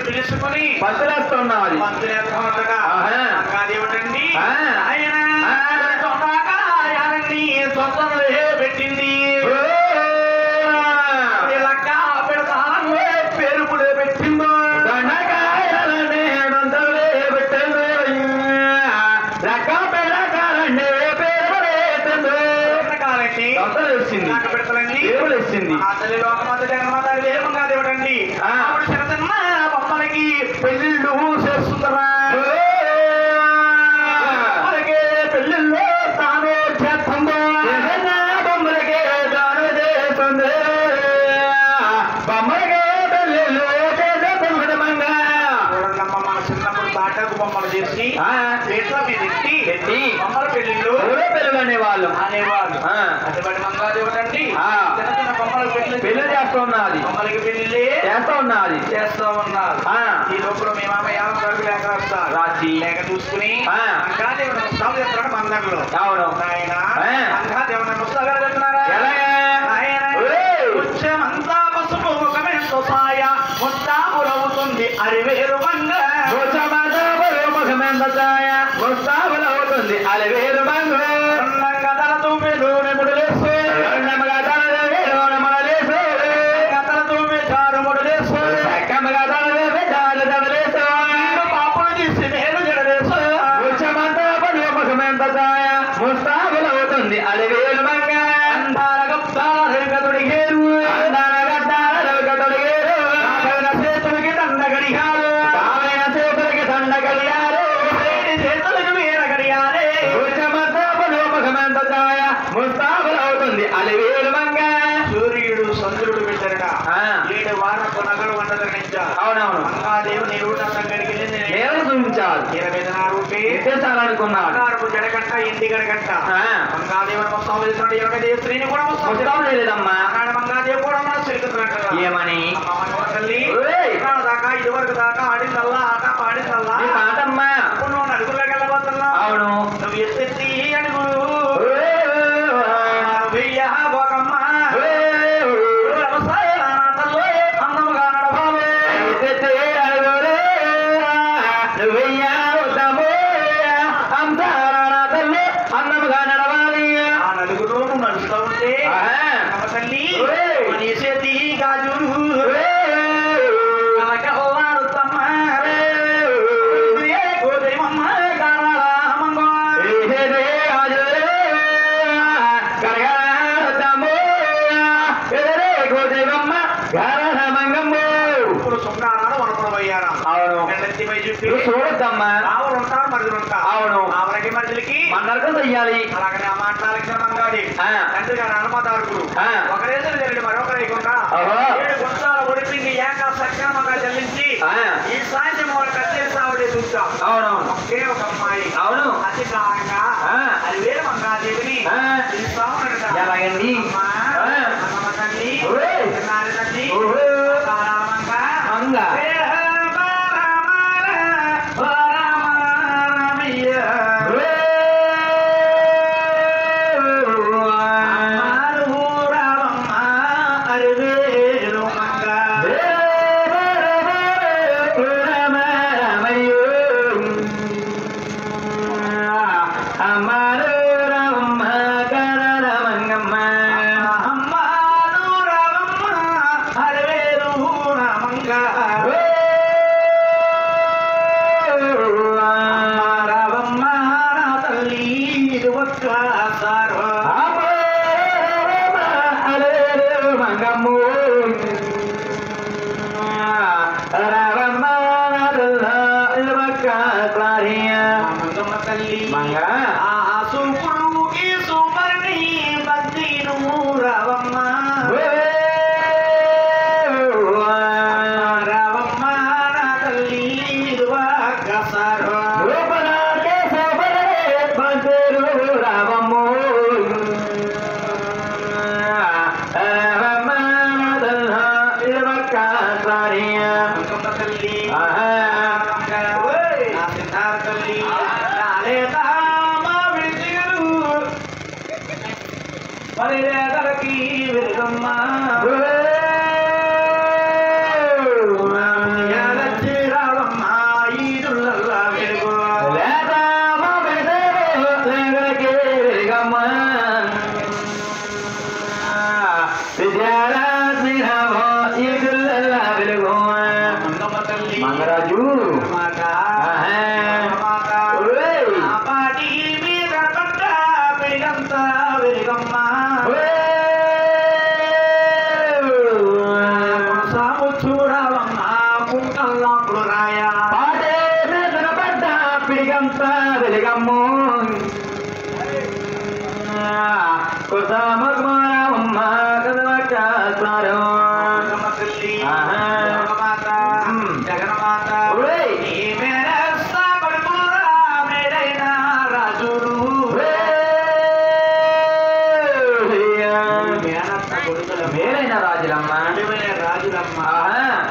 తెలుసుకుని పత్తులేస్తున్నది దేవుడండి ఆయన పెట్టింది లెక్క పెడతానని పేరు కూడా పెట్టిందో దండకాయలనే దొంతలే పెట్టిందో లెక్క పెడతానండి పేరు పెట్టిందో దొంతలు వచ్చింది నాకు పెడతానండి దేవుడు వచ్చింది ఆ తల్లి లోకమాత జగన్మాత దేవంగా దేవుడండి అప్పుడు చిన్నతన్న బొమ్మలకి పెళ్ళిళ్ళు చేస్తుందరా పెళ్ళిళ్ళు తాను చేస్తుందో బొమ్మలకే తాను చేస్తుంది బొమ్మలకే పెళ్ళిళ్ళు చేసేస్తుంది మంగా మన చిన్నప్పుడు తాటాకు బొమ్మలు చేసి చేతిలో మీద ఎత్తి బొమ్మల పెళ్ళిళ్ళు పెళ్ళిళ్ళు అనేవాళ్ళు అటువంటి మంగాదేవుడండి చిన్న చిన్న బొమ్మలకు పెళ్లి చేస్తూ ఉన్నది బొమ్మలకి పెళ్లి చేస్తూ ఉన్నది ఈ లోపల మీ మామ యాభై వరకు లేక వస్తారు రాసి లేక చూసుకుని మంగాదేవుడు ముస్తాబు చెప్తాడు మందర్లో అవును ఆయన మంగాదేవుడు ముస్తాబు గారు చెప్తున్నారా ముత్యమంతా పసుపు ముఖమెంతో సాయ ముస్తాబులవుతుంది అరివేరు మంగ ముఖమెంత సాయ ముస్తాబులవుతుంది అరివేరు మంగ కథల తూపెలు నెముడులేసు కథల తూపె చారు ముడులేసు పాపులు తీసి మేలు జడలేసు ముఖమెంత సాయ ముస్తాబులవుతుంది అరివేరు మంగ అందాల గప్పాలు గతుడిగేరు చేతులకి దండ గడియాలు దండ గడియారు చేతులకు వేర గడియాలే ముఖమెంత సాయ ముస్తాబులవుతుంది అలివేలు మంగ సూర్యుడు చంద్రుడు పెట్టరట 7 వారపు నగలు వండదనించారు అవునవును మంగాదేవు నీరుడు సంగడికి దేవుడు చూపించాలి 24 ఇచ్చేసాలనుకున్నాడు జడగంట ఇంటి గడగంట మంగాదేవుడు మొత్తం చేస్తున్నాడు 20 స్త్రీని కూడా ముస్తాబు చేయలేదమ్మా అక్కడ మంగాదేవి కూడా మన సిరుకుతున్నట్టు ఏమని తల్లి దాకా ఇదివరకు దాకా ఆడిందల్లా ఆట పాడిందల్లా పాటమ్మా ఇప్పుడు నువ్వు నడుగుల్లోకి వెళ్ళబోతున్నావు అవును నువ్వు ఎత్తి అడుగు పోకమ్మ వ్యవసాయ అందముగా నడవాలి అందముగా నడవాలి ఆ నలుగురు నువ్వు నడుస్తూ ఉంటే తల్లి నీ చేతి గాజులు ఇప్పుడు సుంకారాలు వనపడబోయారా అవును నెత్తిపై చెప్పి చూడొద్దమ్మా ఆవులు ఉంటారు మరుదులు ఉంటారు అవును ఆవులకి మరుదులకి మందరికీ చెయ్యాలి అలాగనే ఆ మాట్లాడిన మంగాడి తండ్రి గారు అనుమతార్కుడు ఒకరేసరి జరిగి మరొకరు లేకుండా 7 గుంటాల ఒడిపిండి ఏక సక్రమంగా చెల్లించి ఈ సాయంత్రం వాళ్ళు కట్టేసి ఆవిడే చూస్తాం అవునవును ఒకే ఒక అమ్మాయి అవును అతి కారంగా అది వేరు మంగాదేవిని పిలుస్తా ఉన్నాడట. ఎలాగండి అన్నమ్మ తల్లి నారి తల్లి మంగ మంగ తల్లి మంగ ఆ సూపుడు ఈ సూపర్ని బద్దీను పదివేదలకి వెలుగమ్మా రావమ్మా ఈదులల్లా వెలుగు మంగరాజు పాటి మీద పడ్డ వెలుగంత వెలుగమ్మా సాము చూడవమ్మా కుంకల్లాపుడు రాయా పాటే మీద పడ్డ పిడిగంత వెలుగమ్ము కుసమమ్మ కదవకారం జగన్మాత మేడైన రాజులు మేలైన రాజులమ్మ రాజులమ్మ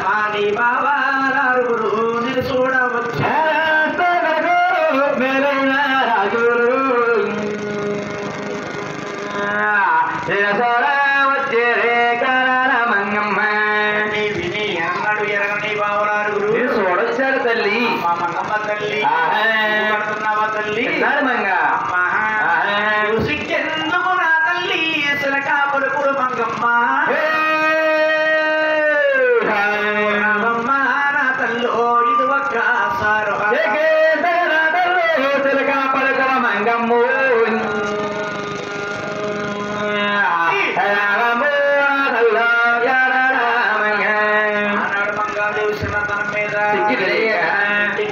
మాది బాబా రారుగురు నేను చూడవచ్చు మేలైన రాజులు వచ్చే రే మంగమ్మ విని ఎన్నడు ఎరగని బావరారుగురు చూడొచ్చాడు తల్లి మా మంగమ్మ తల్లి పడుతున్నావా తల్లి మంగ సిగ్గెందుకు నా తల్లి శిలకాపురకుడు మంగమ్మ రామమ్మ నా తల్లి ఇది ఒక్కసారి శిలకాపురకుల మంగమ్ము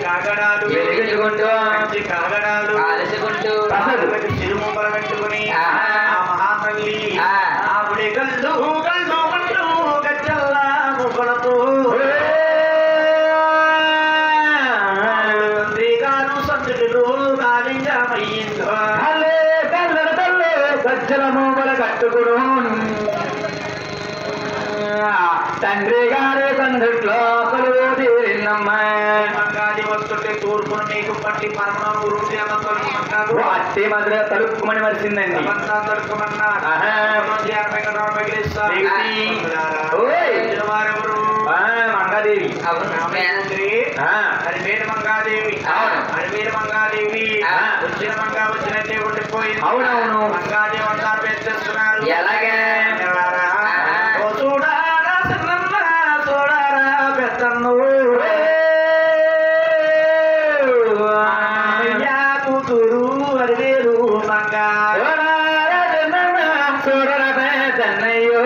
కాగడాలు కాగడాలు సిరుమూపలు పెట్టుకుని ఆ మహాతల్లి ఆవిడ గల్లు గల్లు మంటూ గచ్చల్లా ముగ్గులతో శ్రీగారు సందులు కాలింజమయ్యిందో సజ్జల మూగల కట్టుకుడు తండ్రి గారి సందుట్లో కొలువు తీరినమ్మా మంగాది వస్తుంటే తూర్పును నీకు పట్టి పరమం గురువు అన్న తలుపుకున్నాడు అట్టి మధ్య తలుపుమని మరిచిందండి మంగాదేవి హరివేరు మంగాదేవి హరివేరు మంగాదేవి వచ్చిన మంగా వచ్చినట్టే ఉండిపోయింది అవునవును మంగాదేవి అంతా పెంచేస్తున్నారు ఎలాగే చూడారా చిన్నమ్మ చూడారా పెద్దన్ను కూతురు హరివేరు మంగా చెన్నయ్యో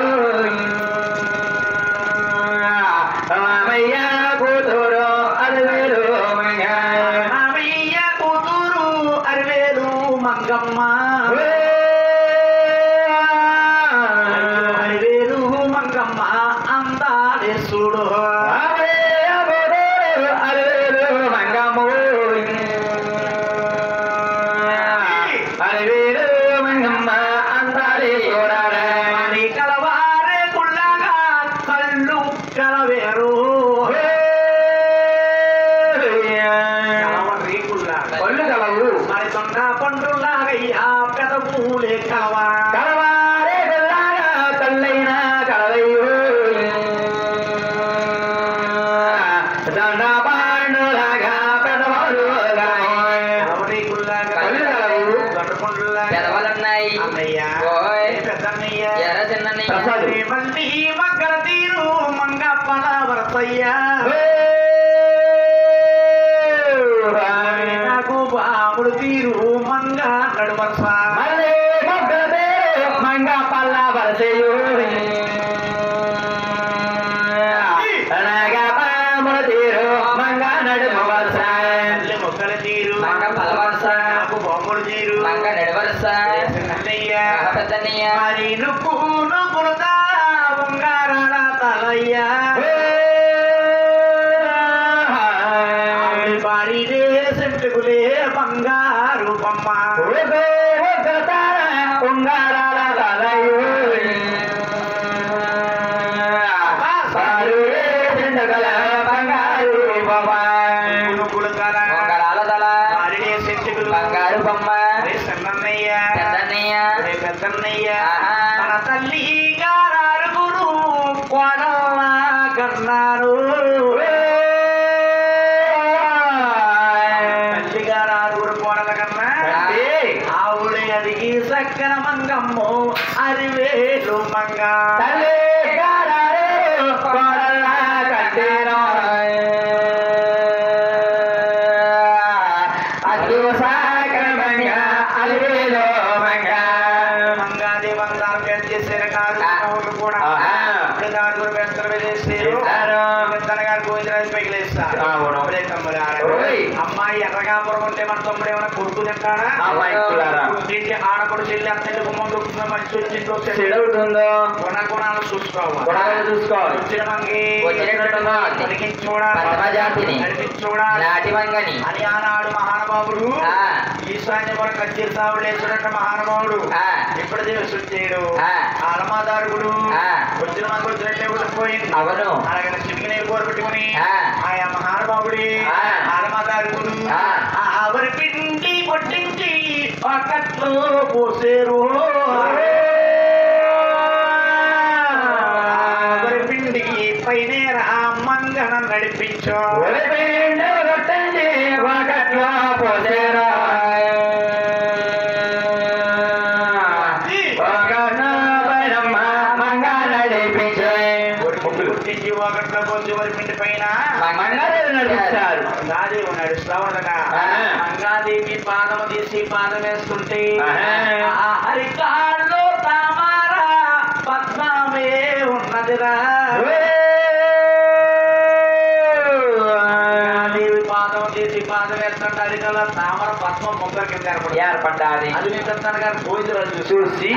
మామయ్య కూతురు అరివేలు మామయ్య కూతురు హరివేరు మంగమ్మ హరివేరు మంగమ్మ అందాలే చూడు అరివేలు మంగమ్ము అరివేలు మంగమ్మ అందాలే చూడాలి కలవారే కుళ్ళగా కళ్ళు కలవేరు పళ్ళు కలవు మరి తొండ పండులాగయ్యా పెదవులే కలవా కలవారే కల్లాగా కళ్ళైన కలవయ్యో దండ పాండులాగా పెదవాడు పళ్ళు కలవు పెదవులున్నాయి అన్నయ్య ఓయ్. పెద్దన్నయ్య ఎర్ర చిన్నయ్య ప్రసాద్. మళ్ళీ మగ్గర తీరు మంగ పల వరసయ్యా నాకు బాముడు తీరు మంగ నడుమరస మళ్ళీ మొగ్గదే మంగ పల్ల వరసయు పాముల తీరు మంగ నడుమ వరస మొక్కల తీరు మంగ పలవరస నాకు బాముడు తీరు మంగ నడివరస అన్నయ్య పెద్దన్నయ్య మరి నువ్వులుతా బంగారాల తలయ్యా బాడిదే సెంటుకులే బంగారు బొమ్మ ఉంగారాల తలయు బంగారు బాబా ఉంగరాల తల బాడిదే సెంటుకులు బంగారు బొమ్మ సన్నయ్య పెద్దన్నయ్య పెద్దన్నయ్య కానయ్య మన తల్లి గారు కోడల్లా కన్నారు తల్లి గారు ఆరుగురు కోడల కన్నా ఆవుడే అదిగి సక్కన మంగమ్మో అరివేలు మంగ మంగాది మందాలు పెంచేసారు కాదు కూడా ఆరుగురు పెంచలు వేసేసారు గారు గోవిందరాజు పైకి లేస్తారు అమ్మాయి ఎర్రగాపురం ఉంటే మన తమ్ముడు ఏమైనా కొడుకు తింటాడా పుట్టింటి ఆడపడు చెల్లి అత్తయ్య గుమ్మం దొరుకుతుందో మంచి వచ్చిందో గుణగుణాలు చూసుకోవాలి వచ్చిన మంగి చూడాలి అని ఆనాడు మహానుభావుడు ఈశాన్యపురం కచ్చేరి సావుడేశ్వరంటే మహానుభావుడు ఇప్పుడు వచ్చాడు అలమాదారుగుడు వచ్చిన మంది వచ్చినట్లే పోయింది అవును అలాగే చిటికి నీళ్ళు కోరపెట్టుకుని ఆయా మహానుభావుడి అలమాదారుగుడు అవరి పిండి కొట్టించి పక్కట్లో పోసేరు అవరి పిండికి పైనే మంగన నడిపించు ఒకట్లో పోసి వరి పిండి పైన నడిపించారు మంగాదేవి నడుస్తావుండగా మంగాదేవి పాదము తీసి పాదం వేస్తుంటే హరికాళ్ళు తామారా పద్మమే ఉన్నదిరా దేవి పాదం తీసి పాదం వేస్తుంటే హరికాళ్ళ తామర పద్మ మొగ్గ కింద ఏర్పడ్డాది అది మీ పెద్దన గారు భోజనాలు చూసి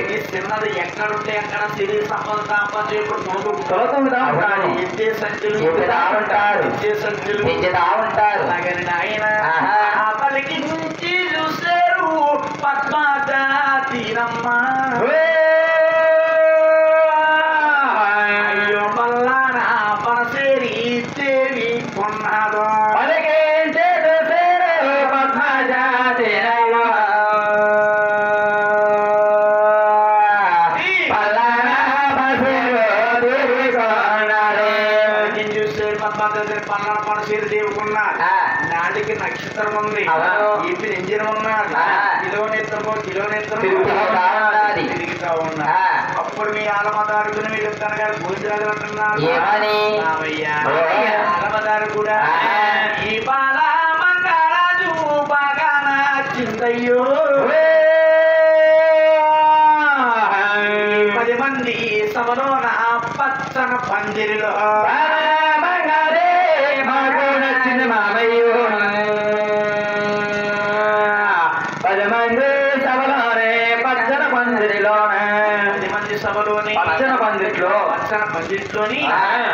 ఈ చిన్నది ఎక్కడుంటే ఎక్కడ సిరి సంపద సంపద పలికి నుంచి చూసారు పద్మాజాతీనమ్మ అయ్యో మల్లాన పనసేరి దేవి కొన్నాడు పల్లాన పనసేరి దేవుకున్నాడు నాటికి నక్షత్రం ఉంది ఇప్పుడు ఇంజిన్ ఉన్నాడు కిలోనేత్రము తిరుగుతా ఉన్నాడు అప్పుడు మీ ఆలమదారుకుని మీకు తన గారు భోజనాలు అంటున్నాడు ఆలమదారు కూడా ఈ బాల మంగరాజు బాగా నచ్చిందయ్యో 10 మంది సభలోన పచ్చన పందిరిలో మామయ్యో 10 మంది సభలోనే పచ్చన పందిరిలోనే 10 మంది సభలోని పచ్చన పందిట్లోని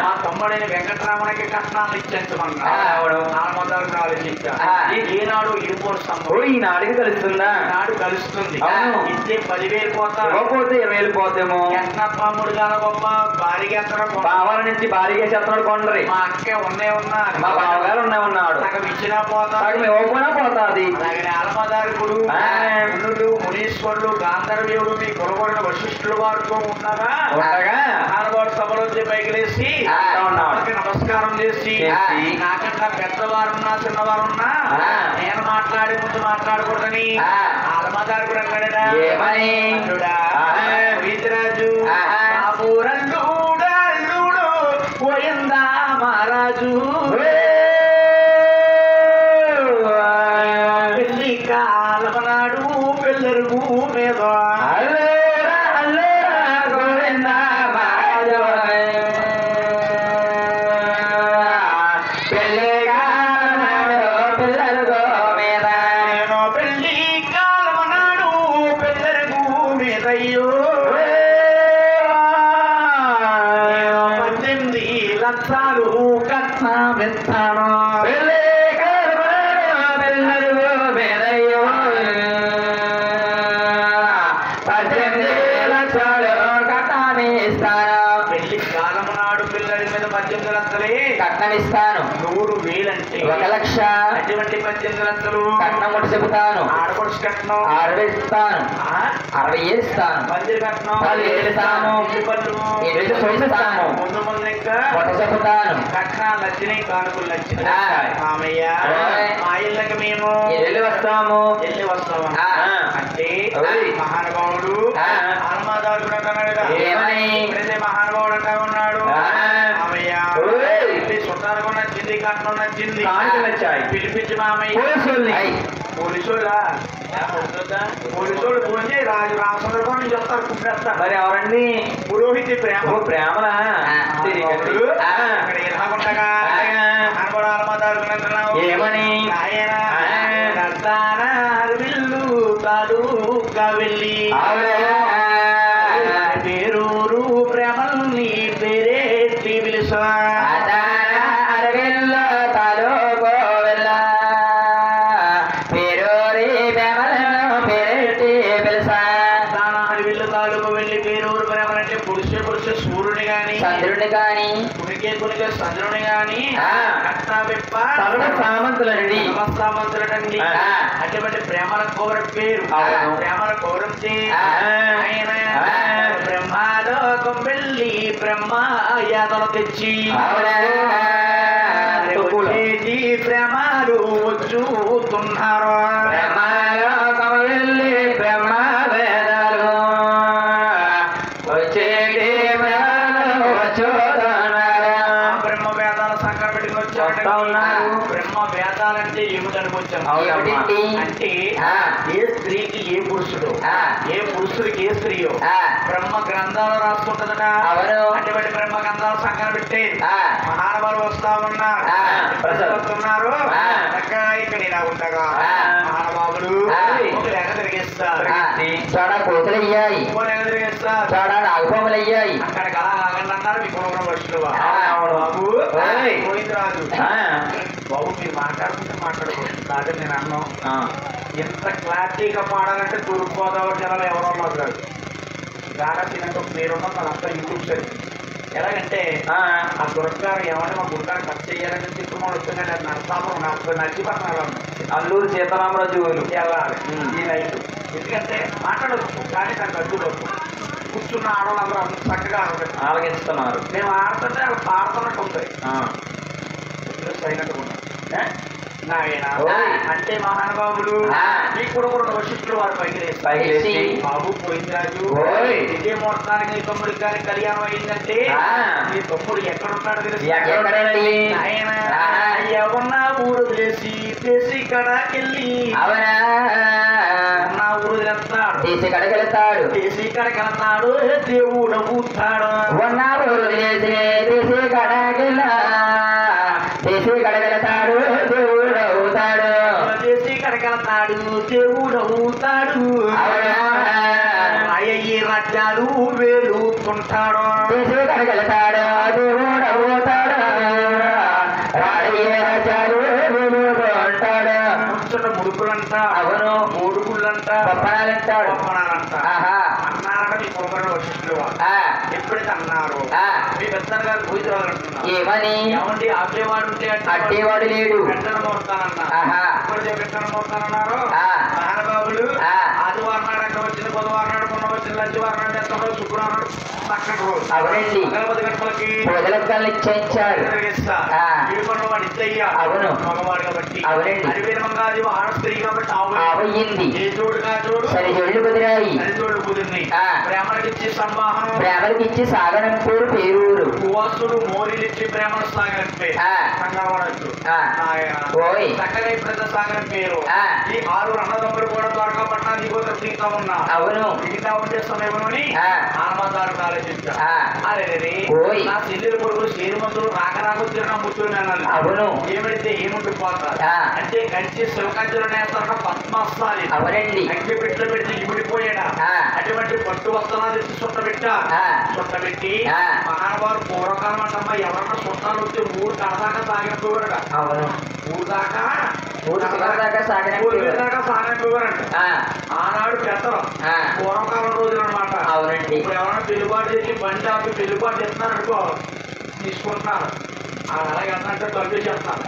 మా తమ్ముడైన వెంకటరామణకి కట్నాలు ఇచ్చేంచమన్నాడు ఆలోచించాడు ఈనాడు ఇరుపోరు స్తంభం ఈనాడికి కలుస్తుందా నాడు కలుస్తుంది ఇచ్చే 10,000 పోతారు 20,000 పోతేమో ఎన్నప్పమ్ముడు గాన గొప్ప భారీగా బావల నుంచి భారీగా చెత్తనాడు కొండరి మా అక్క ఉన్నాడు మా బావగారు ఉన్నాడు సగం ఇచ్చినా పోతా సగం ఇవ్వకపోయినా పోతాది అలాగే ఆలమదారుకుడు మునులు మునీశ్వరులు గాంధర్వ్యుడు మీ కొలగొడిన వశిష్ఠులు వారితో ఉండగా ఆడవాడు సభలో పైకి లేచి నమస్కారం చేసి నాకన్నా పెద్దవారున్నా చిన్నవారున్నా నేను మాట్లాడే ముందు మాట్లాడకూడదని ఆలమదారుకుడు అన్నాడా వీతిరాజు బాబురల్లుడు పోయిందా మహారాజు పెళ్లి కాలమనాడు పెళ్ళరుగు మీద లక్షలు కట్నమిస్తాను పెళ్లి కాలం నాడు పిల్లడి మీద 18 లక్షలే కట్నమిస్తాను 100,000 అంటే 1,00,000 అటువంటి 18 లక్షలు కట్నం కూడా చెబుతాను ఆడపడు కోర్స్ కట్నం 60 ఇస్తాను 60 ఇస్తాను మందిర కట్నం 10,000 ఇస్తాను. ఎనిమిది సొమ్ము ఇస్తాను. ముందు ముందు ఇంకా కొత్త చెప్పుతాను కట్నాలు నచ్చినాయి కానుకలు నచ్చినాయి మామయ్య ఓయ్. మా ఇళ్ళకి మేము వెళ్ళి వస్తాము వెళ్ళి వస్తాము ఆ. అంటే ఓయ్. మహానుభావుడు ఆ. హనుమాదారు కూడా అంటున్నాడు కదా ఏమని? ఎప్పుడైతే మహానుభావుడు అంటా ఉన్నాడు ఆ. మామయ్య ఓయ్. ఇంటి చుట్టాలు కూడా నచ్చింది కట్నం నచ్చింది కానుకలు నచ్చాయి. పిలిపించి మామయ్య పోలీసుల్ని. పోలీసులా పోలీసులు ఫోన్ చేయి రాజు రామచంద్రబాబు నుంచి వస్తారు కుప్పేస్తారు మరి ఎవరండి పురోహితి ప్రేమ ఓ ప్రేమలా అప్పుడు ఇక్కడ ఎలాగుండగా హనుమాడు హనుమాదారు అంటున్నావు ఏమని? ఆయన విల్లు కాదు వెళ్ళి పేరూరు ప్రేమల్ని పేరేటి పిలుసా అరవిల్లో తాలూకో వెళ్ళ పేరూరి బెమలను పేరెట్టి పిలుసా విల్లు తాలూకు వెళ్ళి పేరూరు ప్రేమలంటే పురుష సూర్యుని గాని చంద్రుని కాని కునికే చంద్రుని గాని ఆ. కట్టా విప్ప సర్వ సామంతులండి సమస్తామంతులండి ఆ. అటువంటి ప్రేమల కౌర పేరు అవును. ప్రేమల కౌరం ఆ. ఆయన ఆ. బ్రహ్మాలోకం వెళ్ళి బ్రహ్మ యాదలు తెచ్చి అవునా? వచ్చేది ప్రేమలు వచ్చుతున్నారు బ్రహ్మలోకము వెళ్ళి బ్రహ్మ వేదాలు వచ్చేటి బ్రహ్మలు వచ్చుతున్నారు. బ్రహ్మ వేదాల సంకర పెట్టుకుని వస్తా వచ్చాడు ఉన్నారు. బ్రహ్మ వేదాలంటే ఏమిటని వచ్చాను అవునమ్మా. ఏమిటి? అంటే ఆ. ఏ స్త్రీకి ఏ పురుషుడు ఆ. ఏ పురుషుడికి ఏ స్త్రీయో ఆ. బ్రహ్మ గ్రంథాలు రాసుకుంటుందట అవును. అటువంటి బ్రహ్మ గ్రంథాలు సంకర పెట్టి ఆ. మహానుభావులు వస్తా ఉన్నారు ఆ. వస్తున్నారు ఆ. చక్కగా ఇక్కడ ఇలా ఉండగా ఆ. మహానుభావులు ఆ. ఒక లెక్క తిరిగిస్తారు ఆ. చోడ కోతులు అయ్యాయి ఇంకో లెక్క తిరిగిస్తారు చోడ నాగపాములు అయ్యాయి అక్కడికి అలా ఆగండి అన్నారు మీ కుటుంబం వచ్చులు అవును. బాబు ఓయ్. గోవిందరాజు ఆ. బాబు మీరు మాట్లాడుకుంటే మాట్లాడుకోండి కాదు నేను అన్నాం ఆ. ఎంత క్లారిటీగా పాడాలంటే తూర్పుగోదావరి జిల్లాలో ఎవరో మాట్లాడు గాఢ తినంటే మీరున్న తనంతా యూట్యూబ్ సరి ఎలాగంటే ఆ. ఆ దుర్గారు ఏమంటే మా గుడికారు ఖర్చు చేయాలని చెప్పి మనం వచ్చిందంటే అది నరసాపురం నాకు నచ్చిపట్నాలు అల్లూరు సీతారామరాజు ఊరు. వెళ్ళాలి ఈ నైట్ ఎందుకంటే మాట్లాడవచ్చు కానీ దానికి అడ్డులు కూర్చున్న ఆడవాళ్ళందరూ అంత చక్కగా ఆడతారు ఆలకిస్తున్నారు. మేము ఆడుతుంటే వాళ్ళు పాడుతున్నట్టు ఉంటాయి ఆ. సైనట్టు ఉన్నాయి నాయన ఓయ్. అంటే మహానుభావులు ఆ. మీ కూడా రెండు వశిష్ఠులు వారి పైకి లేస్తారు. పైకి లేచి బాబు పోయింద్రాజు ఓయ్. ఇదే ముహూర్తానికి నీ తమ్ముడికి గారి కళ్యాణం అయిందంటే ఆ. నీ తమ్ముడు ఎక్కడున్నాడు తెలుసు ఎక్కడండి? ఆయన ఆ. ఎవరన్నా ఊరు వదిలేసి దేశీ కడాకెళ్ళి అవునా? నా ఊరు వదిలేస్తాడు తీసి కడగలుగుతాడు దేశీ కడకెళ్తాడు దేవుడు ఊతాడు ఉన్న ఊరు తీసి తీసి కడగిలా తీసి కడగలుగుతాడు దేవుడు అవుతాడు. దేశీ కడకెళ్తాడు దేవుడు ఊతాడు అవునా? అయ్యి రాజ్యాలు వేలుతుంటాడు తీసి కడగలుగుతాడు దేవుడు అవుతాడు. రాడి రాజాలు ఉంటాడు. కూర్చున్న ముడుకులంట అవును. మూడుగుళ్ళంట గొప్పనాలంటాడు. గొప్పనాలంట ఆహా. అన్నారట మీ పొగడ వశిష్ఠులు ఆ. ఎప్పుడైతే అన్నారు ఆ. మీ పెద్దలు గారు పోయిరాలు అంటున్నారు ఏమని? ఏమండి ఆపేవాడు ఉంటే అడ్డేవాడు లేడు. వెంటనే మోస్తానన్నా ఆహా. ఇప్పుడైతే వెంటనే మోస్తానన్నారు ఆ. మహానుభావులు ఆ. ఆదివారం నాడు అక్కడ వచ్చిన బుధవారం నాడు మొన్న వచ్చిన లజ్జవారం నాడు ఎంత రోజు శుక్రవారం నాడు పక్కన రోజు అవునండి. 10 గంటలకి పూజలకు నిశ్చయించాడు. ఆ. వీడుకొన్న వాడు ఇద్దయ్యా అవును. మగవాడు కాబట్టి అవునండి. అరివీరమంగాది ఆడ స్త్రీ కాబట్టి ఆవయ్యింది. ఏ జోడు కా జోడు సరి జోళ్ళు కుదిరాయి. అరి జోడు కుదిరింది ఆ. ప్రేమలకిచ్చి సంవాహనం ప్రేమలకిచ్చి సాగనంపూరు పేరూరు. కువాసుడు మోరీలిచ్చి ప్రేమను సాగరంపే ఆ. సంగవాడచ్చు ఆ. ఓయ్. చక్కగా ఇప్పుడు సాగరం పేరు ఆ. ఈ 6 అన్నదమ్ములు కూడా ద్వారకా పట్టణానికి కూడా తిరుగుతా ఉన్నా అవును. మిగతా ఉండే సమయంలోని ఆ. ఆనమదారు ఆలోచించా ఆ. అరే ఓయ్. నా చెల్లెలు కొడుకు శ్రీమంతులు రాకరాకొచ్చిన ముచ్చులు మేనాలి అవును. ఏమిడితే ఏముండిపోతారు ఆ. అంటే కంచి శివకంచెలు నేస్తారట పద్మాస్తాలి అవునండి. కంచి పెట్లు పెడితే ఇమిడిపోయాడా ఆ. అటువంటి పట్టు వస్త్రాలు తెచ్చి చుట్టబెట్టా ఆ. చుట్టబెట్టి ఆ. మహానుభావులు పూర్వకాలం అంటమ్మా ఎవరన్నా చుట్టాలు వచ్చి ఊరు కడదాకా సాగినట్టువారట అవును. ఊరు దాకా ఊరు చివరి దాకా సాగనంపూరు. ఊరు దాకా సాగినట్టువారంట ఆ. ఆనాడు పెద్దలు ఆ. పూర్వకాలం రోజులు అనమాట అవునండి. ఇప్పుడు ఎవరైనా పెళ్లిపాటు చేసి బండి ఆపి పెళ్లిపాటు చేస్తున్నారు అనుకో తీసుకుంటున్నారు అలాగే అంటే కలిపేసేస్తున్నారు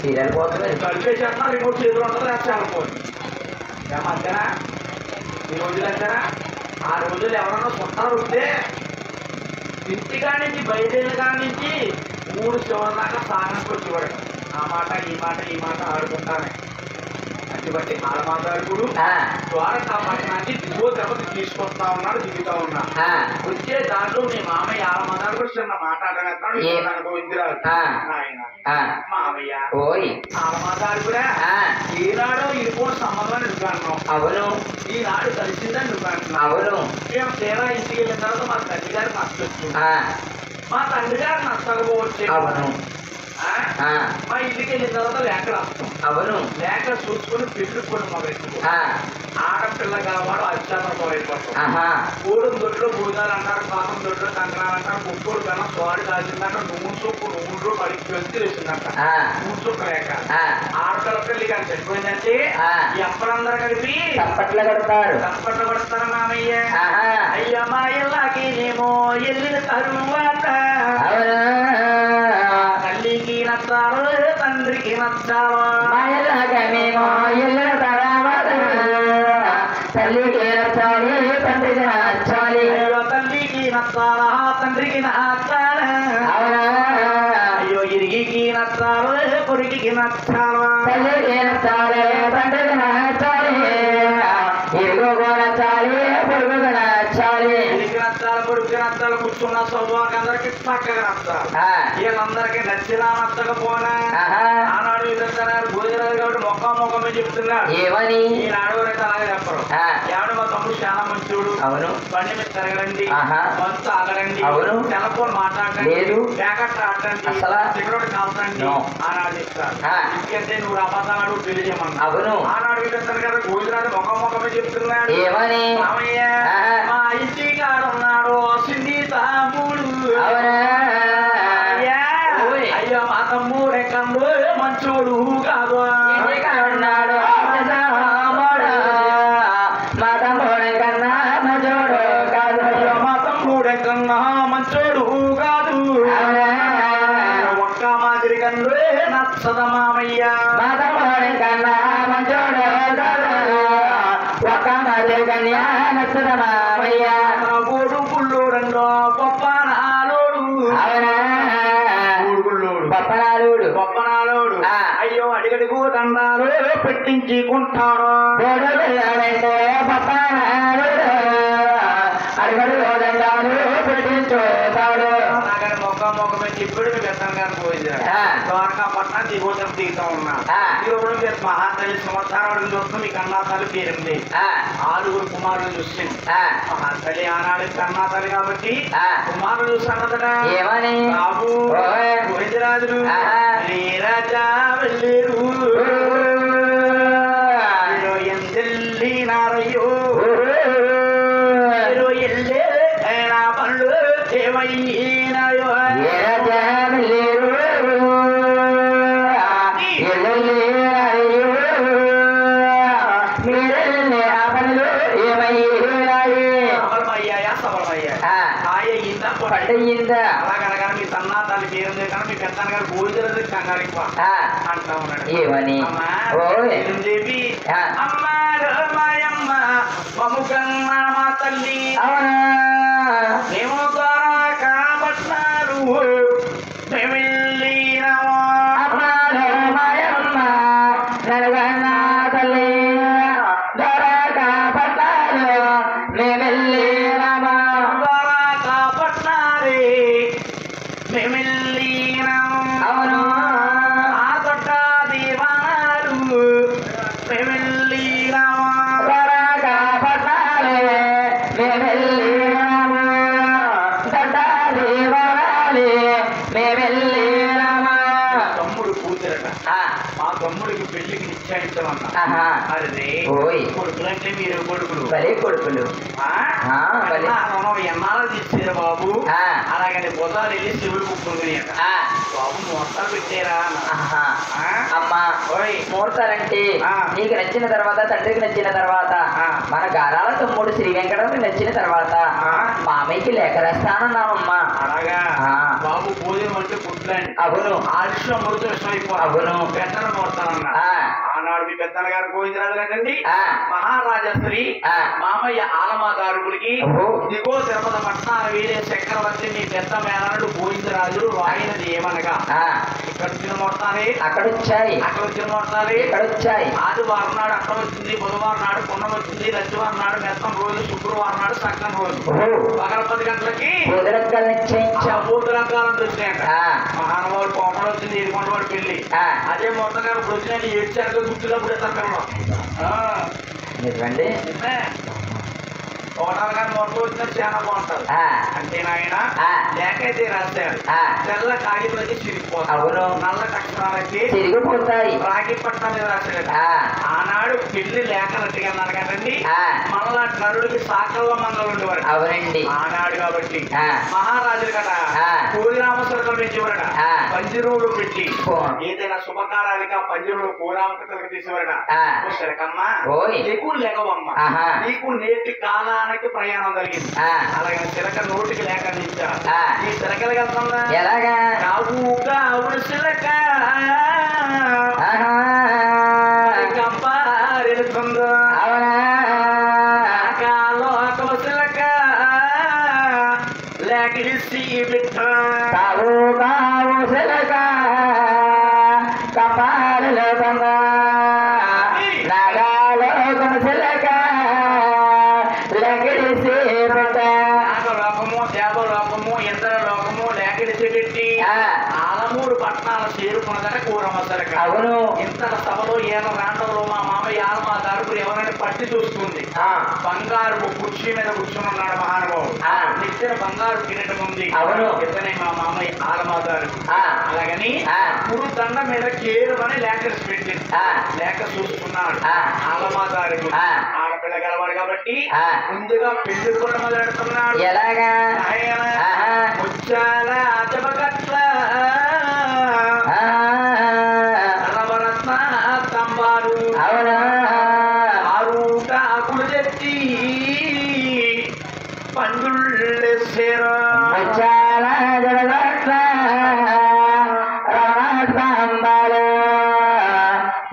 సీరియల్ పోతుంది. కలిపేసేస్తున్నారు రిమోట్ చేతులు ఉంటుంది అది చాలిపోతుంది అంతేనా? ఈ రోజులు అంతేనా? ఆ రోజులు ఎవరన్నా చుట్టాలు ఉంటే ఇంటికాడి నుంచి బయలుదేరి కాడి నుంచి 3 చివరి దాకా సాగనికి వచ్చేవాడు. ఆ మాట ఈ మాట ఈ మాట ఆడుకుంటానే. అటువంటి ఆడమాతాడుకుడు ద్వారకా పట్టణానికి దిగువ తిరుపతి తీసుకొస్తా ఉన్నాడు, దిగుతా ఉన్నా. వచ్చే దాంట్లో మీ మామయ్య ఆడమాతాడుకుడు చిన్న మాట్లాడగలుగుతాడు. అనుభవించిరాడు ఆయన మామయ్య ఆడమాతాడుకురా ఈనాడు ఇరుకోని సంబంధం నువ్వు. అవును. ఈనాడు కలిసిందని నువ్వు అంటున్నావు. అవును. మేము తీరా ఇంటికి వెళ్ళిన తర్వాత మా తండ్రి గారు నచ్చొచ్చు, మా తండ్రి గారు నచ్చకపోవచ్చు. అవును. మా ఇంటికి వెళ్ళిన తర్వాత లేఖలు వస్తాం. అవును. లేఖలు చూసుకుని పెట్టుకుని మా వ్యక్తి ఆడపిల్ల కావాడు అత్యాసంతో అయిపోతాం. కూడం దొడ్లో భూజాలు అంటారు, పాపం దొడ్లో కంకణాలు అంటారు, కుక్కడు కన్నా స్వాడు కాసిందంట, నువ్వు చొప్పు నువ్వు పడికి వెళ్తే వేసిందంట. నువ్వు చొప్పు లేక ఆడపిల్ల పెళ్లి కానీ చనిపోయిందంటే ఎప్పుడందరూ కలిపి చప్పట్లు కొడతారు. చప్పట్లు కొడతారు మామయ్య. అయ్య మా ఇళ్ళకి నేమో వెళ్ళిన తరువాత తల్లికి నచ్చారు, తండ్రికి నచ్చారు. మేము వెళ్ళిన తర్వాత తల్లికి నచ్చాలి, తండ్రికి నచ్చాలి. అయ్యో తల్లికి నచ్చాలా, తండ్రికి నచ్చాలా. అయ్యో ఇరిగికి నచ్చారు, పొరిగికి నచ్చారు. తల్లికి నచ్చాలి, తండ్రికి నచ్చాలి. ఇరుగు నచ్చాలి, పొరుగు నచ్చాలి. ఇరికి నచ్చాలి, పొరుగు నచ్చాలి. కూర్చున్న సౌభాగ్యం అందరికి చక్కగా నచ్చాలి. వీళ్ళందరికీ నచ్చినా నచ్చకపోనా ఆనాడు వీళ్ళందరూ భోజనాలు కాబట్టి మొక్కమే చెప్తున్నాడు. ఏమని ఈనాడు వరకు అలాగే చెప్పరు. ఏమన్నా మా తమ్ముడు చాలా మంచోడు. అవును. బండి మీద తిరగడండి, మంచు ఆగడండి, అవును. సెలఫోన్ మాట్లాడండి, లేదు, ప్యాకెట్ ఆడండి, సిగరెట్ కాల్చండి ఆనాడు చెప్తారు. ఎందుకంటే నువ్వు అబద్ధాలు పెళ్లి చేయమన్నా. అవును. ఆనాడు వీళ్ళందరూ కదా భోజనాలు మొక్కమే చెప్తున్నాడు. ఏమని మామయ్య మా ఇంటి కాడున్నాడు సింధి తాముడు. అయ్యో మా తమ్ముడే కండు మంచోడు కాదు. ఉన్నాడు మా తమ్ముడే కన్నా మంచోడు కాదు. అయ్యో మా తమ్ముడే కన్నా మంచోడు కాదు. ఒక్క మాదిరి కండు నచ్చద మామయ్య. మా తమ్ముడే కన్నా మంచోడు కాదు. ఒక్క మాదిరి కన్యా నచ్చద మామయ్య. గోడు పుల్లోడంలో గొప్ప నాలోడు. పప్పనాలుడు గొప్పనాలోడు. అయ్యో అడిగడుగు దండాలు పెట్టించుకుంటాడు. పప్పనాలుడు అడిగడుగు దండాలు పెట్టించుతాడు. మొక్కమే ఇప్పుడు వ్యర్థం గారు పోయింది. ద్వారకా పట్నం దిగోచం దిగుతా ఉన్నా. దిగుడు మహాతల్లి సంవత్సరాలు చూస్తూ మీ కన్నాతల్లి పేరుంది. 6 కుమారులు చూసింది మహాతల్లి. ఆనాడు కన్నాతల్లి కాబట్టి కుమారులు చూస్తాడట. ఏమని బాబు గోవిందరాజులు రాజా వెళ్ళేరు ఎందెల్లినారయ్యో ఎల్లే నా పనులు ఏమయ్యాయో. అలాగనగా మీ తన్నాతాలు పేరుంది కానీ మీ పెద్దన్న గారు భోజనం కంగారికి అంటా ఉన్నాడు. ఏమని దేవి అమ్మ మాయమ్మ మమ్ముకన్న మా తల్లి మేము ద్వారా కాబట్టారు మేమెళ్ళినామా. మాయమ్మ నలుగన్నా తల్లి ద్వారా కాబట్టారు మేమెళ్ళినామా. అవును. ఆ తొట్ట దీవాలు మేమెళ్ళినామా. తమ్ముడు కూతురట. మా తమ్ముడికి పెళ్లికి నిశ్చయించమన్నా. అదే కొడుకులంటే మీరు కొడుకులు కొడుకులు ఎన్నాళ్ళు తీసేరా బాబు. అలాగని బుధాలు వెళ్ళి శివుడు కుప్పుకుని బాబు మొత్తాలు పెట్టారా. అమ్మా ముహూర్తాలంటే నీకు నచ్చిన తర్వాత తండ్రికి నచ్చిన తర్వాత మన గారాల తమ్ముడు శ్రీ వెంకటరమణ నచ్చిన తర్వాత మామయ్యకి లేఖ రాస్తానన్నామమ్మా. అలాగా బాబు భోజనం అంటే పుట్లండి. అవును. ఆలస్యం అమృతం అయిపో. అవును. పెట్టడం మొత్తానన్నా. ఆనాడు ఆనాడు మీ పెద్దల గారు గోవిందరాజు గారండి మహారాజశ్రీ మామయ్య ఆలమాదారుడికి దిగో తిరుపతి పట్నాల వీరే చక్రవర్తి మీ పెద్ద మేనడు గోవిందరాజులు రాయినది ఏమనగా ఇక్కడ వచ్చిన మొత్తాలే అక్కడ వచ్చాయి ఇక్కడ వచ్చాయి ఆదివారం నాడు అక్కడ వచ్చింది బుధవారం నాడు పున్నం వచ్చింది రవివారం నాడు మెత్తం రోజు శుక్రవారం నాడు సక్కన రోజు పగల 10 గంటలకి భూతరంగాలను వచ్చినాయంట మహానుభావుడు కోపం వచ్చింది ఏడుకొండవాడు పెళ్లి అదే మొత్తం గారు ఇప్పుడు వచ్చిన ఏడ్చారు గుర్తులప్పుడు నిజమండి కోటాలు కానీ మొత్తం వచ్చిన చాలా బాగుంటారు అంటే నాయన లేకైతే రాశాడు తెల్ల కాగితాలకి చిరిగిపోతాయి అవును నల్ల అక్షరాలకి చిరిగిపోతాయి రాగి పట్టాలు రాశాడు ఆనాడు పెళ్లి లేఖనట్టుగా అన్నారు కదండి మనలా నరుడికి సాకల్వ మంగళ ఉండేవారు అవునండి ఆనాడు కాబట్టి మహారాజులు కదా కోరిరామసరుకలు పెంచేవారట పంజరువులు పెట్టి ఏదైనా శుభకారానికి ఆ పంజరువులు కోరామసరుకలు తీసేవారట సరకమ్మా నీకు లేకవమ్మ నీకు నేటి కాలానికి ప్రయాణం జరిగింది అలాగే చిలక నోటికి లేక నిచ్చా ఈ చిలకలు వెళ్తుందా ఎలాగా కావు చిలక కంపారెడుతుందో అవునా లోకం చిలక లేకిడిసి బిడ్డ కావు చిలక కంపారెడుతుందో నాగాలోకం చిలక దేవలోకము ఇంద్ర లోకము లేకడిసి పెట్టి ఆలమూరు పట్టణాలు చేరుకున్నదట కూరమసరక అవును ఇంతల సభలో ఏన రాండవలో మా మామయ్య ఆలమాదారు ఎవరైనా పట్టి చూస్తుంది బంగారు కుర్చీ మీద కూర్చున్నాడు మహానుభావుడు నిత్యం బంగారు కిరీటం ఉంది అవును ఇతనే మా మామయ్య ఆలమాదారు అలాగని కురు దండ మీద కేరుమని లేఖసి పెట్టింది లేఖ చూసుకున్నాడు ఆలమాదారు ఆడపిల్ల గలవాడు కాబట్టి ముందుగా పెళ్లి కూడా మొదలెడుతున్నాడు ఎలాగా ముచ్చాల అజబగట్ల రవరత్న తంబారు అవునా ఆరుట ఆకులు తెచ్చి పండుళ్ళేసారు ముచ్చాల అజబగట్ల రవరత్నంబారు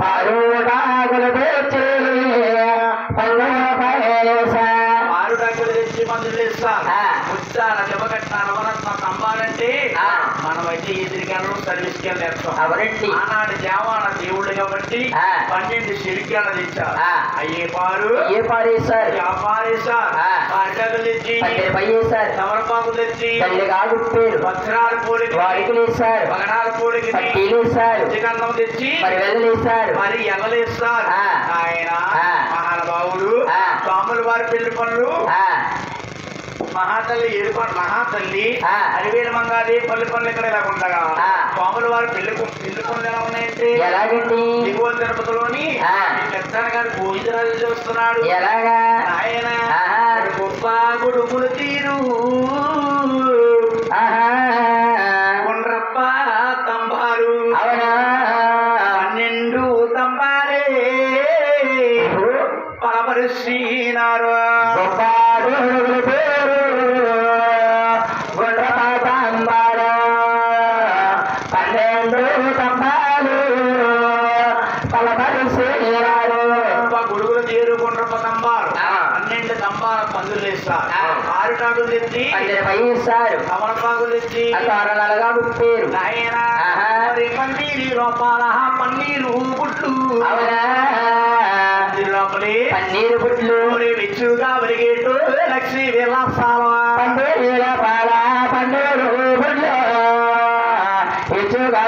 పారుట ఆకులు తెచ్చి మందులు ఇస్తారు ముచ్చాల జబగట్ట రవరత్న తంబాలంటే మనమైతే ఎదురుగాను సర్వీస్ కి వెళ్ళేస్తాం అవరండి ఆనాడు దేవాన దేవుళ్ళు కాబట్టి 12 సిరికాయలు తెచ్చారు అయ్యే పారు వేసారు పారిటలు తెచ్చి తమలపాకులు తెచ్చి వస్త్రాల పోలికి వాడికి వేసారు పగడాల పోలికి చికన్నం తెచ్చి మరి ఎల్లలేస్తారు ఆయన మహానుభావుడు స్వాముల వారి పెళ్లి పనులు మహాతల్లి ఏడుపాడు మహాతల్లి అరివేల మంగాలి పల్లె పనులు ఇక్కడ ఇలా ఉండగా స్వాముల వారు పెళ్లి పనులు ఎలా ఉన్నాయంటే ఎలాగండి దిగువ తిరుపతిలోని పెద్దన గారు భోజనాలు చూస్తున్నాడు ఎలాగా ఆయన గొప్ప గుడుములు తీరు గుండ్రప్ప తంబారు అవునా 12 తంబారే పరపరిశీనారు గొడుగులు తీరుకుండ్రప్ప తంబారు 12 తంబార పందులు వేస్తారు ఆరుటాకులు తెచ్చి తమలపాకులు తెచ్చి పేరు పన్నీరు లోపాల పన్నీరు పుట్లు లోపలి పన్నీరు పుట్లు విచ్చుగా వెలిగేటు లక్ష్మీ విలాసాల పన్నీరు పుట్లు విచ్చుగా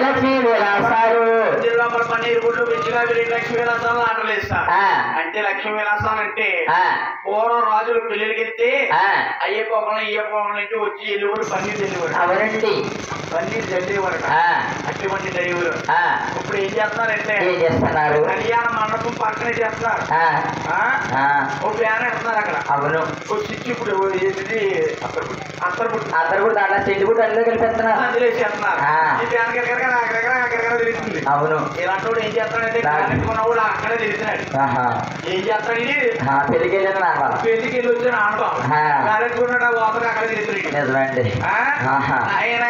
లక్ష్మీ విలాసాలు లోపల పన్నీరు పుట్లు విచ్చుగా వెలిగి లక్ష్మీ విలాసాలు ఆటలు వేస్తారు అంటే లక్ష్మీ విలాసాలు అంటే పూర్వం రాజులు పెళ్లికి వెళ్తే అయ్యప్ప అంటే వచ్చి వెళ్ళేవాడు పన్నీరు తెలియవాడు అవరండి పన్నీరు చల్లేవాడు అటువంటి తెలియవారు ఇప్పుడు ఏం చేస్తున్నారంటే కళ్యాణ మండపం పక్కనే చేస్తున్నారు ఒక ఫ్యాన్ వేస్తున్నారు అక్కడ అవును ఒక స్విచ్ ఇప్పుడు అత్తరుపుట్టు దాంట్లో చెల్లిపుట్టు అందులో కలిపేస్తున్నారు అందులో చేస్తున్నారు ఈ ఫ్యాన్ అక్కడెక్కడ తిరుగుతుంది అవును ఇలాంటి వాడు ఏం చేస్తాడంటే ఉన్నవాడు అక్కడే తిరుగుతున్నాడు ఏం చేస్తాడు ఇది పెళ్లికి వెళ్ళి వచ్చిన ఆడబాబు కార్యక్రమం వాపర్ అక్కడ తిరుగుతున్నాడు ఆయన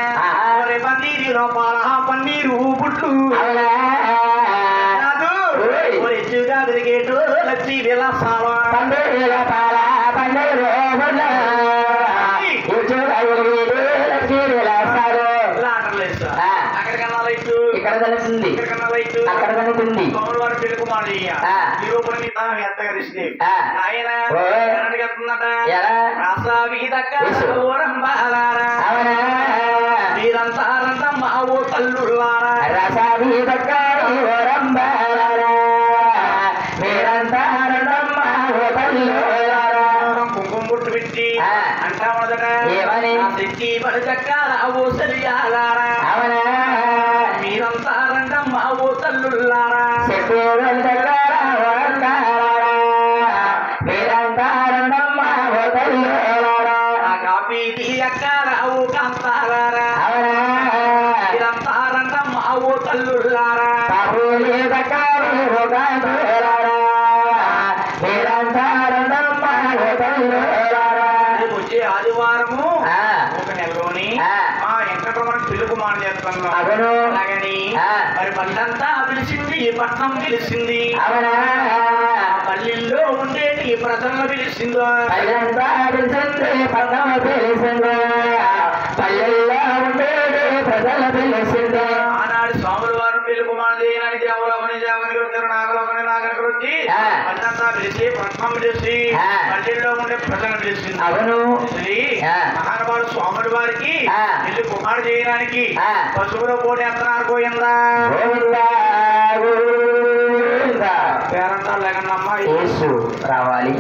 పన్నీరు లోపాల పన్నీరు పుట్లు భక్తి విలాసాల పండుగ పాల పండుగ రోజున లక్ష్మీ విలాసాలు అక్కడికన్నా లైట్ ఇక్కడ కలుస్తుంది ఇక్కడికన్నా లైట్ అక్కడ కలుగుతుంది సోమవారం పెళ్లి కుమారయ్య ఆ. ఈ రూపం ఎత్తగరిస్తే ఆ. ఆయన ఓ. ఎక్కడికెళ్తున్నట ఎలా? రాసావి దగ్గర యేసు. ఊరంబాలారా అవునా మీరంతా మా ఓ తల్లుళ్ళారా రసాది దక్కారు రంబారా మీరంతా కుంకుమ బొట్టు పెట్టి ఆ. అంటా మొదట ఏమని? తెచ్చి పడచక్కాల ఓ సరియాలారా అవునా మీరంతా మా ఓ తల్లుళ్ళారా చెప్పేవాళ్ళ దగ్గర మీరంతా ఆ కాపీ తీయక్కాల ఓ కాంతారారా అవునా మీరంతా మా ఓ తల్లుళ్ళారా రేపు వచ్చే ఆదివారము ఒక నెలలోని మా వెంకటరమణ పెళ్లి కుమార్ చేస్తున్నాం అవును. అలాగని మరి పల్లంతా పిలిచింది ఈ పట్నం పిలిచింది అవునా ఆ పల్లెల్లో ఉండేటి ఈ ప్రజలను పిలిచిందో పల్లెల్లో ఉండేది ప్రజల పిలిచింది ఆనాడు స్వాముల వారు పెళ్లి కుమార్ చేయడానికి దేవలోకని దేవనికి వచ్చారు నాగలోకని నాగరికి వచ్చి ఆ. పల్లంతా పిలిచి పట్నం పిలిచి ఆ. పల్లెల్లో ఉండే ప్రజలను పిలిచింది అవును. పిలిచి ఆ. మహానుభావుడు స్వాముల వారికి ఆ. పెళ్లి కుమార్ చేయడానికి ఆ. పశువుల పోటీ ఎత్తనారు పోయిందా గోవిందా, గోవిందా. పేరంతా లేకన్నమ్మా యేసు రావాలి